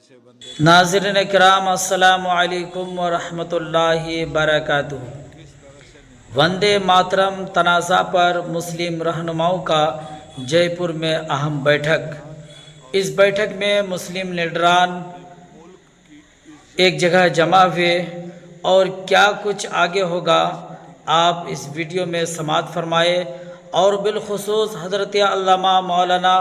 नाज़रीन किराम अस्सलामु अलैकुम व रहमतुल्लाहि बरकातुहू। वंदे मातरम तनाज़ा पर मुस्लिम रहनुमाओं का जयपुर में अहम बैठक। इस बैठक में मुस्लिम लीडरान एक जगह जमा हुए और क्या कुछ आगे होगा आप इस वीडियो में समाअत फरमाए। और बिलखुसूस हज़रत अल्लामा मौलाना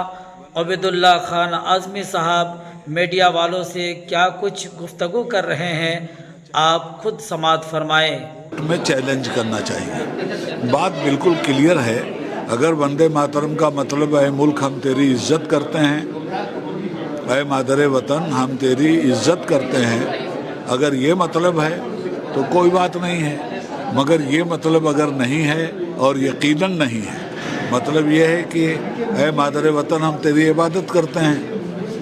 अबीदुल्ला खान आज़मी साहब मीडिया वालों से क्या कुछ गुफ्तगू कर रहे हैं, आप खुद समाअत फरमाएं। में चैलेंज करना चाहिए। बात बिल्कुल क्लियर है। अगर वंदे मातरम का मतलब है मुल्क हम तेरी इज्जत करते हैं, ऐ मादरे वतन हम तेरी इज्जत करते हैं, अगर ये मतलब है तो कोई बात नहीं है। मगर ये मतलब अगर नहीं है और यकीनन नहीं है, मतलब ये है कि ऐ मादरे वतन हम तेरी इबादत करते हैं,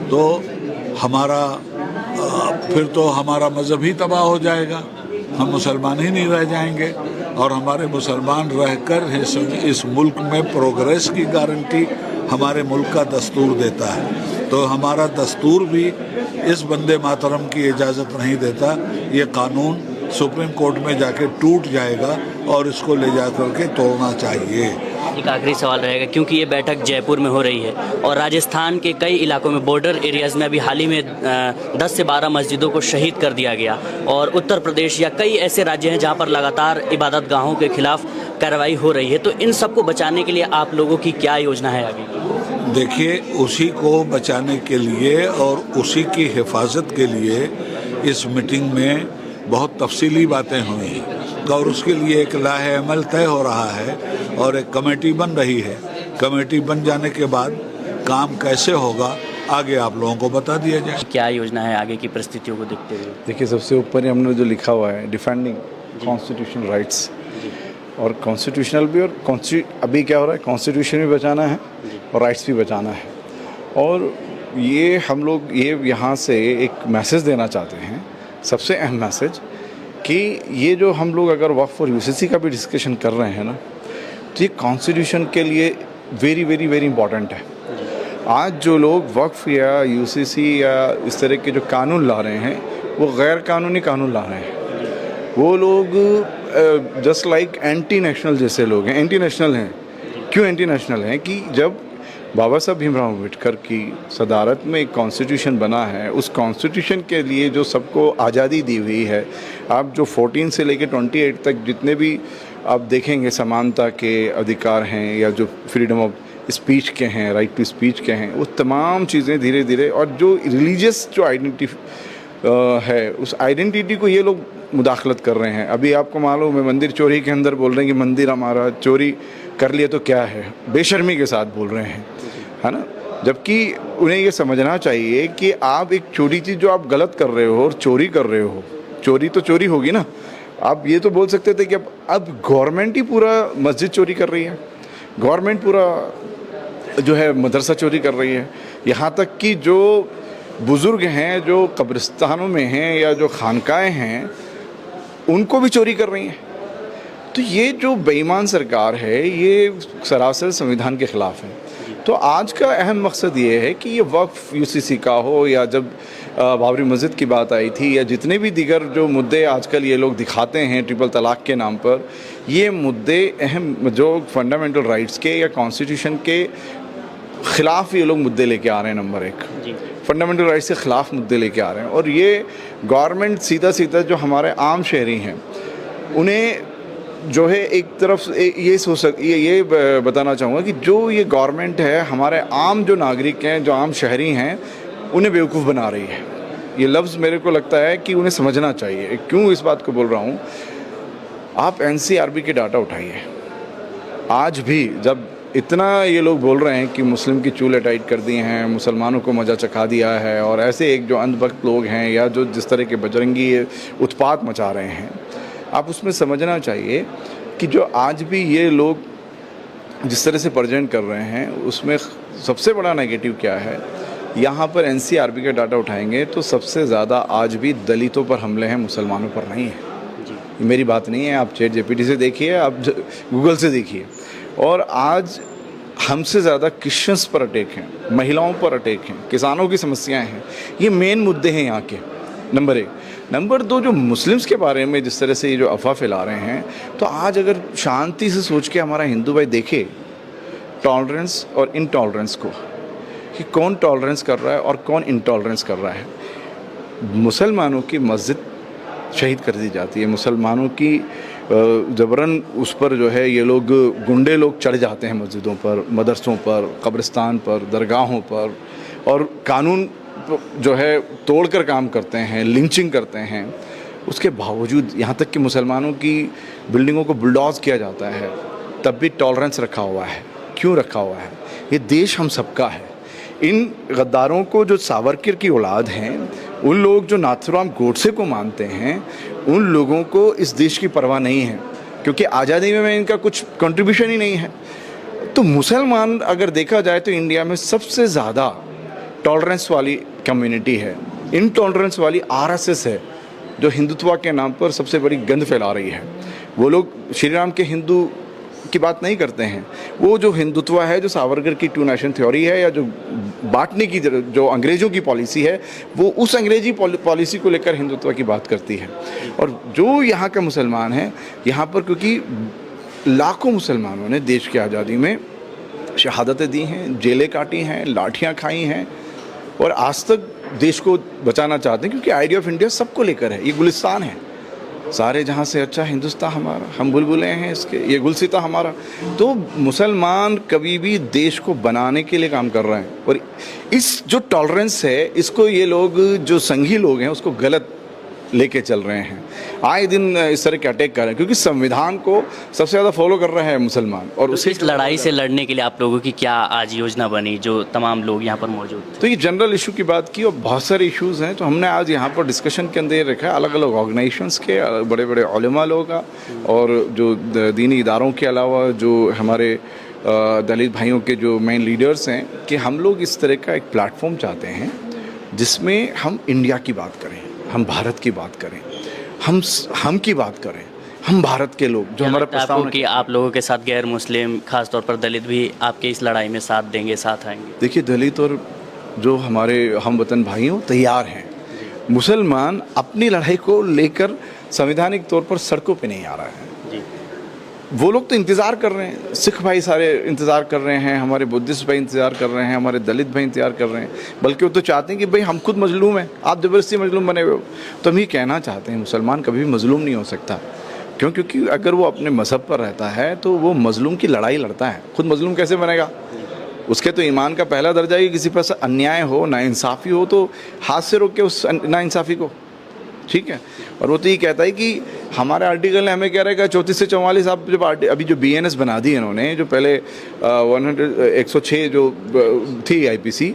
तो हमारा फिर तो हमारा मज़हब ही तबाह हो जाएगा, हम मुसलमान ही नहीं रह जाएंगे। और हमारे मुसलमान रहकर इस मुल्क में प्रोग्रेस की गारंटी हमारे मुल्क का दस्तूर देता है। तो हमारा दस्तूर भी इस वंदे मातरम की इजाज़त नहीं देता। ये कानून सुप्रीम कोर्ट में जाके टूट जाएगा और इसको ले जा करके तोड़ना चाहिए। एक आखिरी सवाल रहेगा, क्योंकि ये बैठक जयपुर में हो रही है और राजस्थान के कई इलाकों में बॉर्डर एरियाज़ में अभी हाल ही में 10 से 12 मस्जिदों को शहीद कर दिया गया, और उत्तर प्रदेश या कई ऐसे राज्य हैं जहां पर लगातार इबादत गाहों के खिलाफ कार्रवाई हो रही है। तो इन सबको बचाने के लिए आप लोगों की क्या योजना है आगे की? देखिए, उसी को बचाने के लिए और उसी की हिफाजत के लिए इस मीटिंग में बहुत तफसीली बातें हुई और उसके लिए एक लाहे अमल तय हो रहा है और एक कमेटी बन रही है। कमेटी बन जाने के बाद काम कैसे होगा आगे आप लोगों को बता दिया जाए। क्या योजना है आगे की परिस्थितियों को देखते हुए? देखिए, सबसे ऊपर हमने जो लिखा हुआ है डिफेंडिंग कॉन्स्टिट्यूशनल राइट्स, और कॉन्स्टिट्यूशनल भी और अभी क्या हो रहा है, कॉन्स्टिट्यूशन भी बचाना है और राइट्स भी बचाना है। और ये हम लोग यहाँ से एक मैसेज देना चाहते हैं, सबसे अहम मैसेज, कि ये जो हम लोग अगर वक्फ और यूसीसी का भी डिस्कशन कर रहे हैं ना, तो ये कॉन्स्टिट्यूशन के लिए वेरी वेरी वेरी इंपॉर्टेंट है। आज जो लोग वक्फ या यूसीसी या इस तरह के जो कानून ला रहे हैं, वो गैर कानूनी कानून ला रहे हैं। वो लोग जस्ट लाइक एंटी नेशनल जैसे लोग हैं, एंटी नेशनल हैं। क्यों एंटी नेशनल हैं? कि जब बाबा साहब भीमराव अम्बेडकर की सदारत में एक कॉन्स्टिट्यूशन बना है, उस कॉन्स्टिट्यूशन के लिए जो सबको आज़ादी दी हुई है, आप जो 14 से लेकर 28 तक जितने भी आप देखेंगे समानता के अधिकार हैं या जो फ्रीडम ऑफ स्पीच के हैं, राइट टू स्पीच के हैं, वो तमाम चीज़ें धीरे धीरे, और जो रिलीजियस जो आइडेंटिटी है, उस आइडेंटिटी को ये लोग मुदाखलत कर रहे हैं। अभी आपको मालूम है, मंदिर चोरी के अंदर बोल रहे हैं कि मंदिर हमारा, चोरी कर लिए तो क्या है, बेशर्मी के साथ बोल रहे हैं, है ना। जबकि उन्हें ये समझना चाहिए कि आप एक छोटी चीज़ जो आप गलत कर रहे हो और चोरी कर रहे हो, चोरी तो चोरी होगी ना। आप ये तो बोल सकते थे कि अब गवर्नमेंट ही पूरा मस्जिद चोरी कर रही है, गवर्नमेंट पूरा जो है मदरसा चोरी कर रही है, यहाँ तक कि जो बुज़ुर्ग हैं जो कब्रिस्तानों में हैं या जो खानकाएँ हैं, उनको भी चोरी कर रही हैं। तो ये जो बेईमान सरकार है, ये सरासर संविधान के ख़िलाफ़ है। तो आज का अहम मकसद ये है कि ये वक्फ यूसीसी का हो, या जब बाबरी मस्जिद की बात आई थी, या जितने भी दीगर जो मुद्दे आजकल ये लोग दिखाते हैं ट्रिपल तलाक के नाम पर, ये मुद्दे अहम जो फंडामेंटल राइट्स के या कॉन्स्टिट्यूशन के ख़िलाफ़ ये लोग मुद्दे लेके आ रहे हैं। नंबर 1, फंडामेंटल राइट्स के ख़िलाफ़ मुद्दे लेके आ रहे हैं। और ये गवर्नमेंट सीधा सीधा जो हमारे आम शहरी हैं, उन्हें जो है एक तरफ ये बताना चाहूँगा कि जो ये गवर्नमेंट है, हमारे आम जो नागरिक हैं, जो आम शहरी हैं, उन्हें बेवकूफ़ बना रही है। ये लफ्ज़ मेरे को लगता है कि उन्हें समझना चाहिए। क्यों इस बात को बोल रहा हूँ? आप एनसीआरबी के डाटा उठाइए। आज भी जब इतना ये लोग बोल रहे हैं कि मुस्लिम की चूल्हे टाइट कर दिए हैं, मुसलमानों को मज़ा चखा दिया है, और ऐसे एक जो अंधभक्त लोग हैं या जो जिस तरह के बजरंगी उत्पात मचा रहे हैं, आप उसमें समझना चाहिए कि जो आज भी ये लोग जिस तरह से प्रेजेंट कर रहे हैं, उसमें सबसे बड़ा नेगेटिव क्या है। यहाँ पर एनसीआरबी का डाटा उठाएंगे तो सबसे ज़्यादा आज भी दलितों पर हमले हैं, मुसलमानों पर नहीं है। ये मेरी बात नहीं है, आप चैट जीपीटी से देखिए, आप गूगल से देखिए। और आज हमसे ज़्यादा क्रिश्चियंस पर अटैक हैं, महिलाओं पर अटैक हैं, किसानों की समस्याएं हैं। ये मेन मुद्दे हैं यहाँ के, नंबर 1। नंबर 2, जो मुस्लिम्स के बारे में जिस तरह से ये जो अफवाह फैला रहे हैं, तो आज अगर शांति से सोच के हमारा हिंदू भाई देखे टॉलरेंस और इनटॉलरेंस को, कि कौन टॉलरेंस कर रहा है और कौन इनटॉलरेंस कर रहा है। मुसलमानों की मस्जिद शहीद कर दी जाती है, मुसलमानों की ज़बरन उस पर जो है ये लोग गुंडे लोग चढ़ जाते हैं मस्जिदों पर, मदरसों पर, कब्रिस्तान पर, दरगाहों पर, और कानून जो है तोड़कर काम करते हैं, लिंचिंग करते हैं। उसके बावजूद यहाँ तक कि मुसलमानों की बिल्डिंगों को बुलडोज किया जाता है, तब भी टॉलरेंस रखा हुआ है। क्यों रखा हुआ है? ये देश हम सबका है। इन गद्दारों को, जो सावरकर की औलाद हैं, उन लोग जो नाथुराम गोडसे को मानते हैं, उन लोगों को इस देश की परवाह नहीं है, क्योंकि आज़ादी में इनका कुछ कंट्रीब्यूशन ही नहीं है। तो मुसलमान अगर देखा जाए तो इंडिया में सबसे ज़्यादा टॉलरेंस वाली कम्युनिटी है। इनटॉलरेंस वाली आरएसएस है, जो हिंदुत्व के नाम पर सबसे बड़ी गंद फैला रही है। वो लोग श्री राम के हिंदू की बात नहीं करते हैं। वो जो हिंदुत्व है, जो सावरकर की 2 नेशन थ्योरी है, या जो बांटने की जो अंग्रेज़ों की पॉलिसी है, वो उस अंग्रेजी पॉलिसी को लेकर हिंदुत्व की बात करती है। और जो यहाँ का मुसलमान है, यहाँ पर क्योंकि लाखों मुसलमानों ने देश की आज़ादी में शहादतें दी हैं, जेलें काटी हैं, लाठियाँ खाई हैं, और आज तक देश को बचाना चाहते हैं, क्योंकि आइडिया ऑफ इंडिया सबको लेकर है। ये गुलिस्तान है, सारे जहाँ से अच्छा हिंदुस्तान हमारा, हम बुलबुलें हैं इसके, ये गुलसिता हमारा। तो मुसलमान कभी भी देश को बनाने के लिए काम कर रहे हैं, और इस जो टॉलरेंस है, इसको ये लोग जो संघी लोग हैं उसको गलत लेके चल रहे हैं। आए दिन इस तरह के अटैक कर रहे हैं, क्योंकि संविधान को सबसे ज़्यादा फॉलो कर रहे हैं मुसलमान। और तो इस लड़ाई से लड़ने के लिए आप लोगों की क्या आज योजना बनी, जो तमाम लोग यहाँ पर मौजूद थे? तो ये जनरल इशू की बात की, और बहुत सारे इश्यूज़ हैं। तो हमने आज यहाँ पर डिस्कशन के अंदर रखा है अलग अलग ऑर्गेनाइजेशंस के, बड़े बड़े उलेमा लोगों का, और जो दीनी इदारों के अलावा जो हमारे दलित भाइयों के जो मेन लीडर्स हैं, कि हम लोग इस तरह का एक प्लेटफॉर्म चाहते हैं जिसमें हम इंडिया की बात करें, हम भारत की बात करें, हम की बात करें, हम भारत के लोग जो हमारा प्रस्ताव कि आप लोगों के साथ गैर मुस्लिम, खासतौर पर दलित भी आपके इस लड़ाई में साथ देंगे, साथ आएंगे? देखिए, दलित और जो हमारे हम वतन भाई हैं तैयार हैं। मुसलमान अपनी लड़ाई को लेकर संवैधानिक तौर पर सड़कों पे नहीं आ रहा है। वो लोग तो इंतज़ार कर रहे हैं, सिख भाई सारे इंतज़ार कर रहे हैं, हमारे बुद्धिस्ट भाई इंतज़ार कर रहे हैं, हमारे दलित भाई इंतज़ार कर रहे हैं। बल्कि वो तो चाहते हैं कि भाई हम खुद मजलूम हैं, आप ज़बरदस्ती मजलूम बने हुए हो। तो हम ये कहना चाहते हैं, मुसलमान कभी भी मजलूम नहीं हो सकता। क्यों? क्योंकि अगर वो अपने मज़हब पर रहता है तो वो मजलूम की लड़ाई लड़ता है। खुद मजलूम कैसे बनेगा? उसके तो ईमान का पहला दर्जा है कि किसी पर अन्याय हो, नाइंसाफ़ी हो, तो हाथ से रोक के उस नाइंसाफ़ी को, ठीक है। और वो तो ये कहता है कि हमारे आर्टिकल ने हमें कह रहा है कि 34 से 44 आप जब अभी जो BNS बना दी इन्होंने, जो पहले 106 जो थी IPC,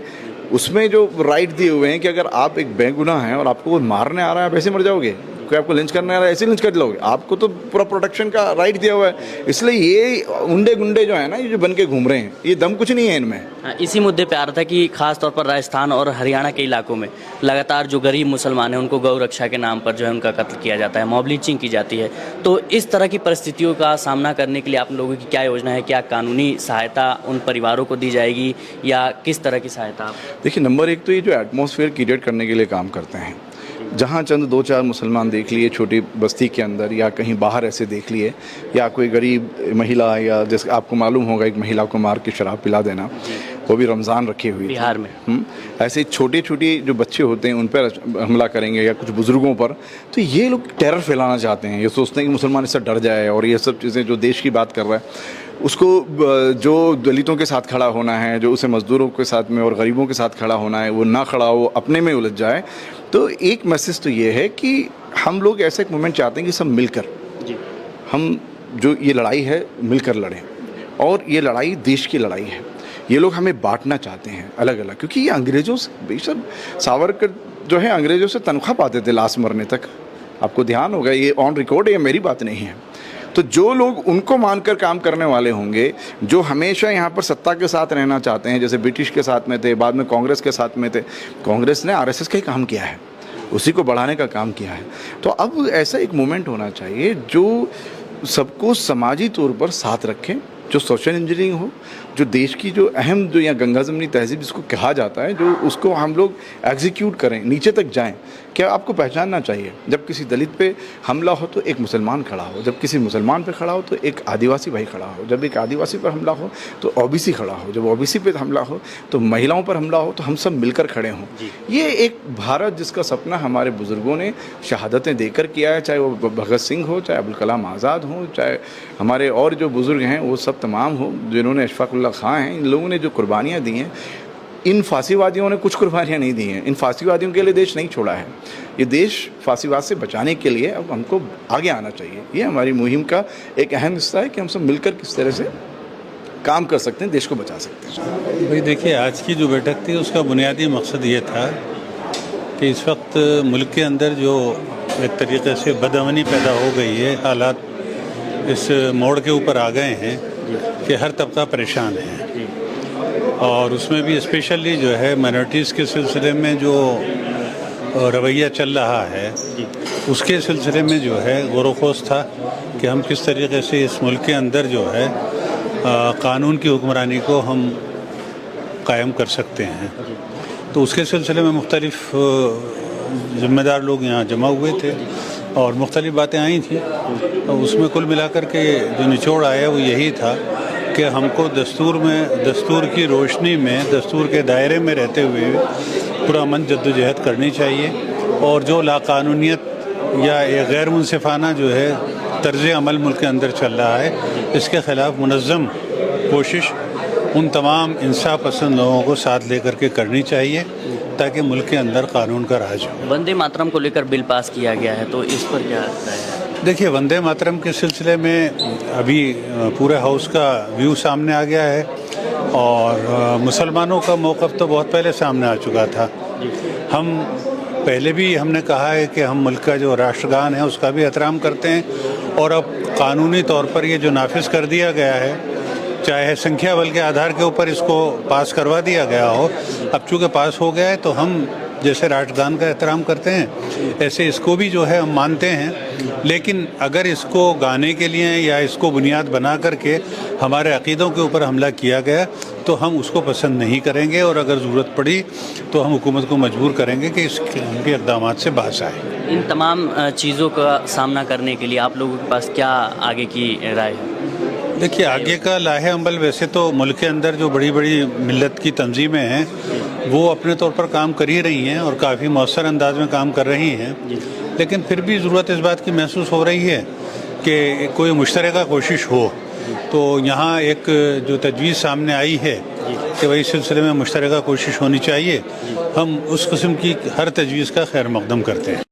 उसमें जो राइट दिए हुए हैं कि अगर आप एक बेगुनाह हैं और आपको कोई मारने आ रहा है, आप ऐसे मर जाओगे। कोई आपको लिंच करने आ रहा है, ऐसे लिंच कर लोगे। आपको तो पूरा प्रोटेक्शन का राइट दिया हुआ है। इसलिए ये उंडे गुंडे जो है ना, ये जो बन के घूम रहे हैं, ये दम कुछ नहीं है इनमें। इसी मुद्दे पे आ रहा था कि खास तौर पर राजस्थान और हरियाणा के इलाकों में लगातार जो गरीब मुसलमान हैं उनको गौ रक्षा के नाम पर जो है उनका कत्ल किया जाता है, मॉब लिंचिंग की जाती है। तो इस तरह की परिस्थितियों का सामना करने के लिए आप लोगों की क्या योजना है? क्या कानूनी सहायता उन परिवारों को दी जाएगी, या किस तरह की सहायता? देखिए, नंबर 1 तो ये जो एटमॉस्फेयर क्रिएट करने के लिए काम करते हैं। जहाँ चंद 2-4 मुसलमान देख लिए छोटी बस्ती के अंदर, या कहीं बाहर ऐसे देख लिए, या कोई गरीब महिला, या जैसे आपको मालूम होगा एक महिला को मार के शराब पिला देना, वो भी रमज़ान रखी हुई बिहार में। ऐसे छोटे छोटे जो बच्चे होते हैं उन पर हमला करेंगे, या कुछ बुज़ुर्गों पर। तो ये लोग टेरर फैलाना चाहते हैं। ये सोचते हैं कि मुसलमान इससे डर जाए, और ये सब चीज़ें जो देश की बात कर रहा है उसको, जो दलितों के साथ खड़ा होना है, जो उसे मज़दूरों के साथ में और गरीबों के साथ खड़ा होना है, वो ना खड़ा हो, अपने में उलझ जाए। तो एक मैसेज तो ये है कि हम लोग ऐसा एक मोमेंट चाहते हैं कि सब मिलकर हम जो ये लड़ाई है मिलकर लड़ें, और ये लड़ाई देश की लड़ाई है। ये लोग हमें बांटना चाहते हैं अलग अलग, क्योंकि ये अंग्रेज़ों से, बेशक सावरकर जो है अंग्रेज़ों से तनख्वाह पाते थे लास्ट मरने तक, आपको ध्यान होगा, ये ऑन रिकॉर्ड है, ये मेरी बात नहीं है। तो जो लोग उनको मानकर काम करने वाले होंगे, जो हमेशा यहाँ पर सत्ता के साथ रहना चाहते हैं, जैसे ब्रिटिश के साथ में थे, बाद में कांग्रेस के साथ में थे, कांग्रेस ने RSS का ही काम किया है, उसी को बढ़ाने का काम किया है। तो अब ऐसा एक मोमेंट होना चाहिए जो सबको समाजी तौर पर साथ रखें, जो सोशल इंजीनियरिंग हो, जो देश की जो अहम जो या गंगा जमनी तहजीब जिसको कहा जाता है, जो उसको हम लोग एग्जीक्यूट करें, नीचे तक जाएं। क्या आपको पहचानना चाहिए, जब किसी दलित पे हमला हो तो एक मुसलमान खड़ा हो, जब किसी मुसलमान पे खड़ा हो तो एक आदिवासी भाई खड़ा हो, जब एक आदिवासी पर हमला हो तो ओबीसी खड़ा हो, जब ओबीसी पे हमला हो तो महिलाओं पर हमला हो तो हम सब मिलकर खड़े हों। ये एक भारत जिसका सपना हमारे बुज़ुर्गों ने शहादतें देकर किया है, चाहे वो भगत सिंह हो, चाहे अबुल कलाम आज़ाद हो, चाहे हमारे और जो बुज़ुर्ग हैं वो सब तमाम हो, जिन्होंने अशफाक़ुल्लाह खां हैं, इन लोगों ने जो कुर्बानियाँ दी हैं। इन फांसीवादियों ने कुछ कुर्बानियाँ नहीं दी हैं, इन फांसीवादियों के लिए देश नहीं छोड़ा है। ये देश फांसीवाद से बचाने के लिए अब हमको आगे आना चाहिए। ये हमारी मुहिम का एक अहम हिस्सा है कि हम सब मिलकर किस तरह से काम कर सकते हैं, देश को बचा सकते हैं। भाई देखिए, आज की जो बैठक थी उसका बुनियादी मकसद ये था कि इस वक्त मुल्क के अंदर जो एक तरीके से बदअमनी पैदा हो गई है, हालात इस मोड़ के ऊपर आ गए हैं कि हर तबका परेशान है, और उसमें भी स्पेशली जो है माइनॉरिटीज़ के सिलसिले में जो रवैया चल रहा है उसके सिलसिले में जो है गौर-व-ख़ौज़ था कि हम किस तरीके से इस मुल्क के अंदर जो है कानून की हुक्मरानी को हम कायम कर सकते हैं। तो उसके सिलसिले में मुख्तलिफ ज़िम्मेदार लोग यहाँ जमा हुए थे और मुख्तलिफ बातें आई थी। उसमें कुल मिलाकर के जो निचोड़ आया वो यही था कि हमको दस्तूर की रोशनी में, दस्तूर के दायरे में रहते हुए पुरअमन जद्दोजहद करनी चाहिए, और जो लाकानूनियत या एक गैर मुनसिफाना जो है तर्ज़ अमल मुल्क के अंदर चल रहा है, इसके ख़िलाफ़ मुनज़्ज़म कोशिश उन तमाम इंसाफ पसंद लोगों को साथ लेकर के करनी चाहिए ताकि मुल्क के अंदर कानून का राज हो। वंदे मातरम को लेकर बिल पास किया गया है, तो इस पर क्या राय है? देखिए, वंदे मातरम के सिलसिले में अभी पूरे हाउस का व्यू सामने आ गया है, और मुसलमानों का मौक़िफ़ तो बहुत पहले सामने आ चुका था। हम पहले भी हमने कहा है कि हम मुल्क का जो राष्ट्रगान है उसका भी एहतराम करते हैं, और अब कानूनी तौर पर ये जो नाफिज कर दिया गया है, चाहे संख्या बल के आधार के ऊपर इसको पास करवा दिया गया हो, अब चूँकि पास हो गया है तो हम जैसे राष्ट्रगान का एहतराम करते हैं ऐसे इसको भी जो है हम मानते हैं। लेकिन अगर इसको गाने के लिए या इसको बुनियाद बना करके हमारे अक़ीदों के ऊपर हमला किया गया तो हम उसको पसंद नहीं करेंगे, और अगर ज़रूरत पड़ी तो हम हुकूमत को मजबूर करेंगे कि इनके इक़दाम से बाज़ आए। इन तमाम चीज़ों का सामना करने के लिए आप लोगों के पास क्या आगे की राय है? देखिए, आगे का लाहे अमल वैसे तो मुल्क के अंदर जो बड़ी बड़ी मिल्लत की तंजीमें हैं वो अपने तौर पर काम कर ही रही हैं और काफ़ी मौसर अंदाज में काम कर रही हैं, लेकिन फिर भी ज़रूरत इस बात की महसूस हो रही है कि कोई मुश्तरका कोशिश हो। तो यहाँ एक जो तजवीज़ सामने आई है कि वही सिलसिले में मुश्तरका कोशिश होनी चाहिए, हम उस किस्म की हर तजवीज़ का खैर मक़दम करते हैं।